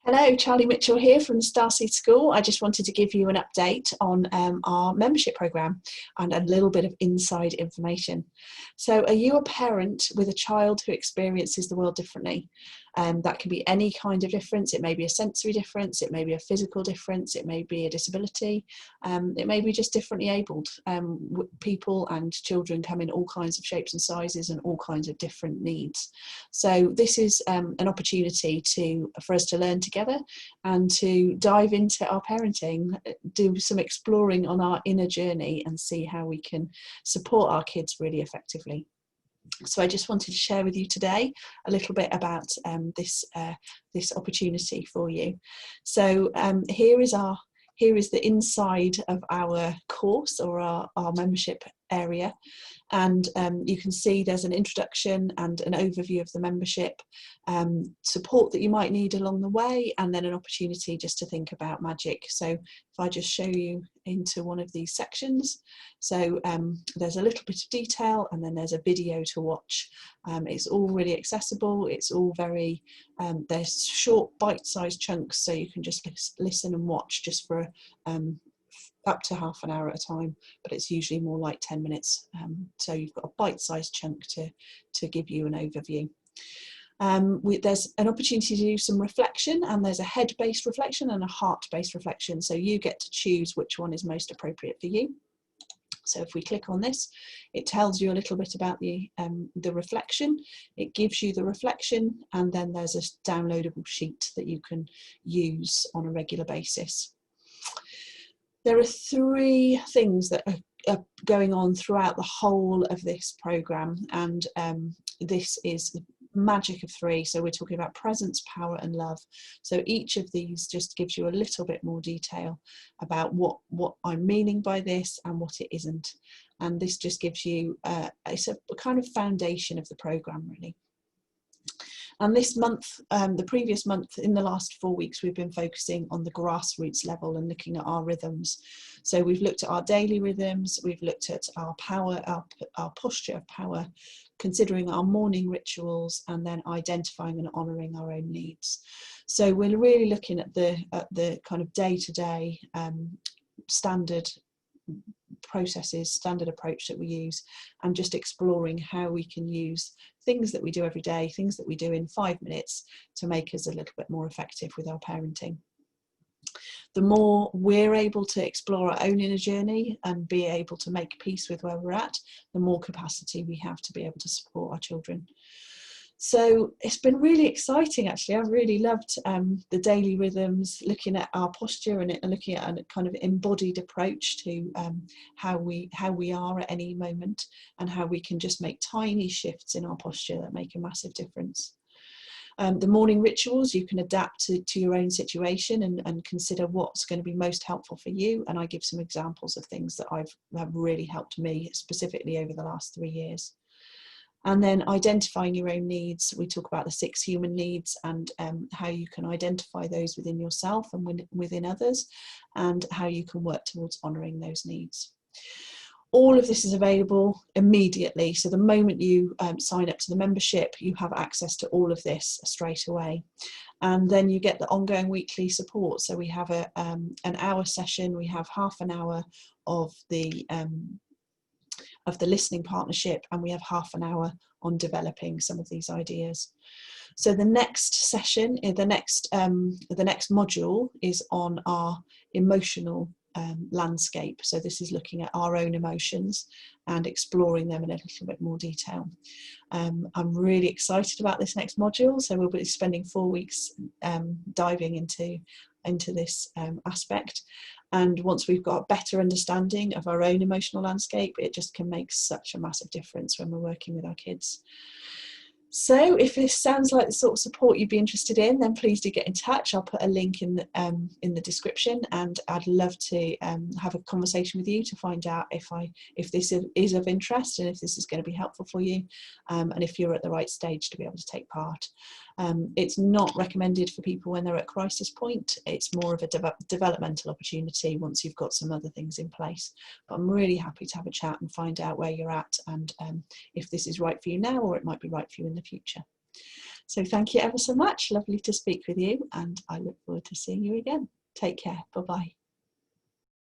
Hello, Charlie Mitchell here from the Starseed School. I just wanted to give you an update on our membership programme and a little bit of inside information. So are you a parent with a child who experiences the world differently? That can be any kind of difference. It may be a sensory difference, it may be a physical difference, it may be a disability, it may be just differently abled. People and children come in all kinds of shapes and sizes and all kinds of different needs. So this is an opportunity for us to learn together and to dive into our parenting, do some exploring on our inner journey and see how we can support our kids really effectively. So I just wanted to share with you today a little bit about this opportunity for you. So here is the inside of our course, or our membership area, and you can see there's an introduction and an overview of the membership, support that you might need along the way, and then an opportunity just to think about magic. So if I just show you into one of these sections, so there's a little bit of detail and then there's a video to watch. It's all really accessible, it's all very, there's short bite-sized chunks, so you can just listen and watch just for up to half an hour at a time, but it's usually more like 10 minutes. So you've got a bite-sized chunk to give you an overview. There's an opportunity to do some reflection, and there's a head-based reflection and a heart-based reflection. So you get to choose which one is most appropriate for you. So if we click on this, it tells you a little bit about the reflection. It gives you the reflection, and then there's a downloadable sheet that you can use on a regular basis. There are three things that are going on throughout the whole of this programme, and this is magic of three. So we're talking about presence, power and love. So each of these just gives you a little bit more detail about what I'm meaning by this and what it isn't. And this just gives you, it's a kind of foundation of the programme really. And this month, the previous month, in the last 4 weeks, we've been focusing on the grassroots level and looking at our rhythms. So we've looked at our daily rhythms, we've looked at our power, our posture of power, considering our morning rituals, and then identifying and honouring our own needs. So we're really looking at the kind of day-to-day standard processes, standard approach that we use, and just exploring how we can use things that we do every day, things that we do in 5 minutes, to make us a little bit more effective with our parenting. The more we're able to explore our own inner journey and be able to make peace with where we're at, the more capacity we have to be able to support our children. So it's been really exciting, actually. I've really loved the daily rhythms, looking at our posture and looking at a kind of embodied approach to how we are at any moment, and how we can just make tiny shifts in our posture that make a massive difference. The morning rituals, you can adapt to your own situation and consider what's going to be most helpful for you. And I give some examples of things that have really helped me specifically over the last 3 years. And then identifying your own needs. We talk about the 6 human needs and how you can identify those within yourself and within others, and how you can work towards honouring those needs. All of this is available immediately. So the moment you sign up to the membership, you have access to all of this straight away. And then you get the ongoing weekly support. So we have an hour session, we have half an hour of the listening partnership, and we have half an hour on developing some of these ideas. So the next session, the next module is on our emotional landscape. So this is looking at our own emotions and exploring them in a little bit more detail. I'm really excited about this next module. So we'll be spending 4 weeks diving into this aspect. And once we've got a better understanding of our own emotional landscape, it just can make such a massive difference when we're working with our kids. So if this sounds like the sort of support you'd be interested in, then please do get in touch. I'll put a link in the description, and I'd love to have a conversation with you to find out if this is of interest and if this is going to be helpful for you, and if you're at the right stage to be able to take part. It's not recommended for people when they're at crisis point. It's more of a developmental opportunity once you've got some other things in place. But I'm really happy to have a chat and find out where you're at, and if this is right for you now, or it might be right for you in the future. So thank you ever so much. Lovely to speak with you, and I look forward to seeing you again. Take care. Bye-bye.